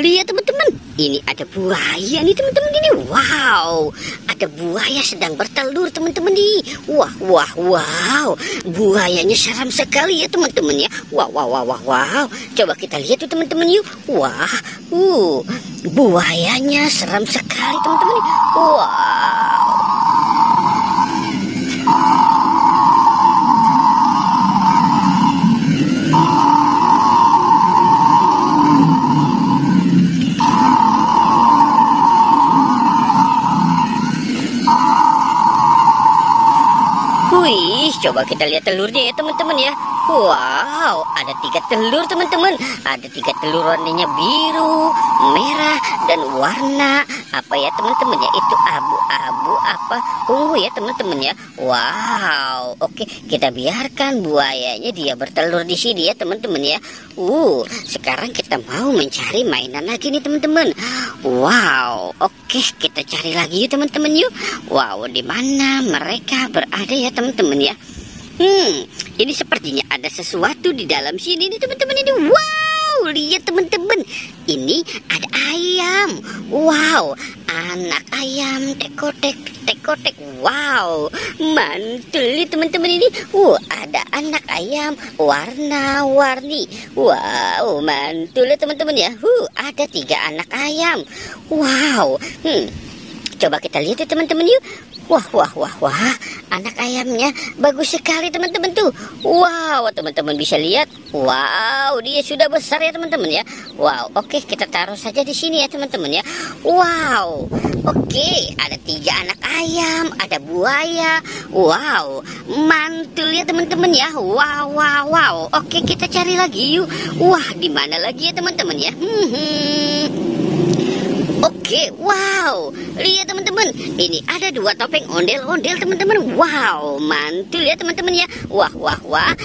lihat teman-teman, ini ada buaya nih teman-teman ini. Wow, ada buaya sedang bertelur teman-teman nih. Wah, wah, wow, buayanya seram sekali ya teman-teman ya. Wow, wow, wow, wow, wow. Coba kita lihat tuh teman-teman yuk. Wah, buayanya seram sekali teman-teman nih. Wow. Wih, coba kita lihat telurnya ya teman-teman ya. Wow, ada 3 telur teman-teman. Ada 3 telur warnanya biru, merah, dan warna apa ya teman-teman ya? Itu abu-abu apa ungu ya teman-teman ya. Wow, oke, kita biarkan buayanya dia bertelur di sini ya teman-teman ya. Sekarang kita mau mencari mainan lagi nih teman-teman. Wow, oke, kita cari lagi yuk teman-teman yuk. Wow, di mana mereka berada ya teman-teman ya? Ini sepertinya ada sesuatu di dalam sini nih teman-teman ini. Wow, lihat teman-teman, ini ada ayam. Wow, anak ayam tekotek. Wow, mantul nih teman-teman ini. Ada anak ayam warna-warni. Wow, mantul ya teman-teman ya. Ada 3 anak ayam. Wow, coba kita lihat ya teman-teman yuk. Wah, anak ayamnya bagus sekali teman-teman tuh. Wow, teman-teman bisa lihat. Wow, dia sudah besar ya teman-teman ya. Wow, oke, kita taruh saja di sini ya teman-teman ya. Wow, oke, ada 3 anak ayam, ada buaya. Wow, mantul ya teman-teman ya. Wow. Oke, kita cari lagi yuk. Wah, di mana lagi ya teman-teman ya? Oke, wow, lihat teman-teman, ini ada 2 topeng ondel-ondel teman-teman. Wow, mantul ya teman-teman ya. Wah,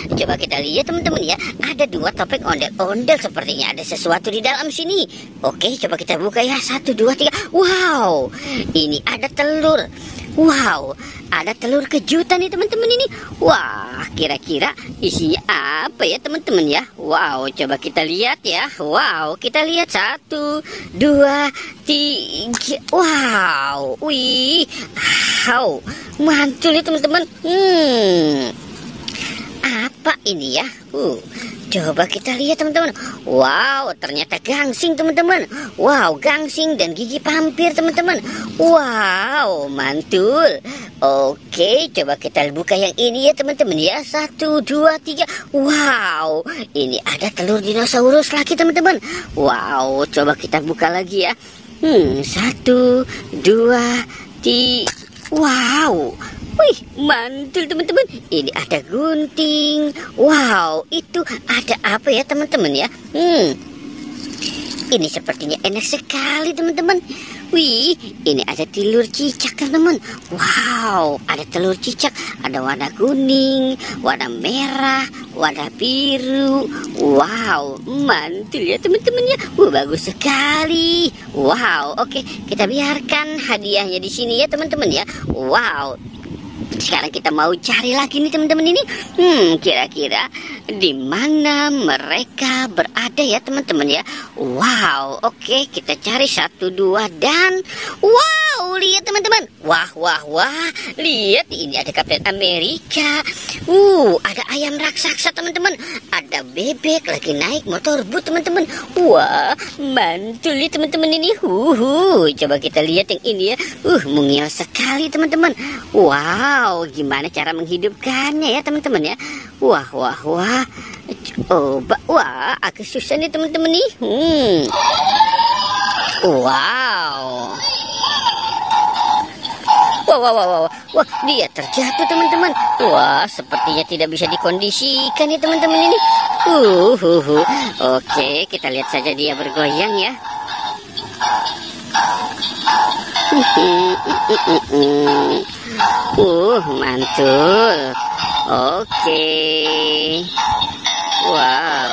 coba kita lihat teman-teman ya. Ada 2 topeng ondel-ondel, sepertinya ada sesuatu di dalam sini. Oke, coba kita buka ya. 1, 2, 3. Wow, ini ada telur. Wow, ada telur kejutan nih teman-teman ini. Wah, kira-kira isinya apa ya teman-teman ya? Wow, coba kita lihat ya. Wow, kita lihat 1, 2, 3. Wow, wih, mantul ya teman-teman. Apa ini ya? Coba kita lihat teman-teman. Wow, ternyata gangsing teman-teman. Wow, gangsing dan gigi pampir teman-teman. Wow, mantul. Oke, coba kita buka yang ini ya teman-teman ya. 1, 2, 3. Wow, ini ada telur dinosaurus lagi teman-teman. Wow, coba kita buka lagi ya. 1, 2, 3. Wow. Wih, mantul teman-teman. Ini ada gunting. Wow, itu ada apa ya teman-teman ya? Ini sepertinya enak sekali teman-teman. Wih, ini ada telur cicak teman-teman. Wow, ada telur cicak. Ada warna kuning, warna merah, warna biru. Wow, mantul ya teman-teman ya. Bagus sekali. Wow, oke, kita biarkan hadiahnya di sini ya teman-teman ya. Wow. Sekarang kita mau cari lagi nih teman-teman ini. Kira-kira di mana mereka berada ya teman-teman ya. Wow, oke, kita cari 1, 2 dan wow, lihat teman-teman. Wah, lihat ini ada Kapten Amerika. Ada ayam raksasa teman-teman. Ada bebek lagi naik motor bus teman-teman. Wah, mantul nih teman-teman ini. Coba kita lihat yang ini ya. Mungil sekali teman-teman. Wow, gimana cara menghidupkannya ya teman-teman ya. Wah. Agak susah nih teman-teman nih. Wow. Wah, dia terjatuh teman-teman. Wah, sepertinya tidak bisa dikondisikan ya teman-teman ini. Oke, kita lihat saja dia bergoyang ya. Mantul. Oke. Wow.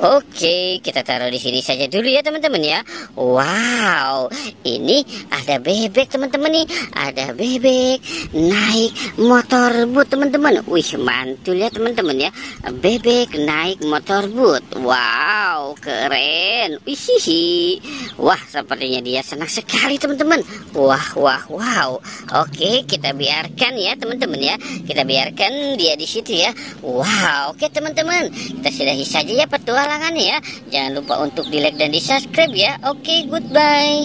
Oke, kita taruh di sini saja dulu ya teman-teman ya. Wow, ini ada bebek teman-teman nih. Ada bebek naik motor boot teman-teman. Wih, mantul ya teman-teman ya. Bebek naik motor boot. Wow, keren. Wih, wah, sepertinya dia senang sekali teman-teman. Wah, wah, wow. Oke, kita biarkan ya teman-teman ya. Kita biarkan dia di situ ya. Wow, oke teman-teman. Kita sudahi saja ya petualangannya ya. Jangan lupa untuk di like dan di subscribe ya. Oke, goodbye.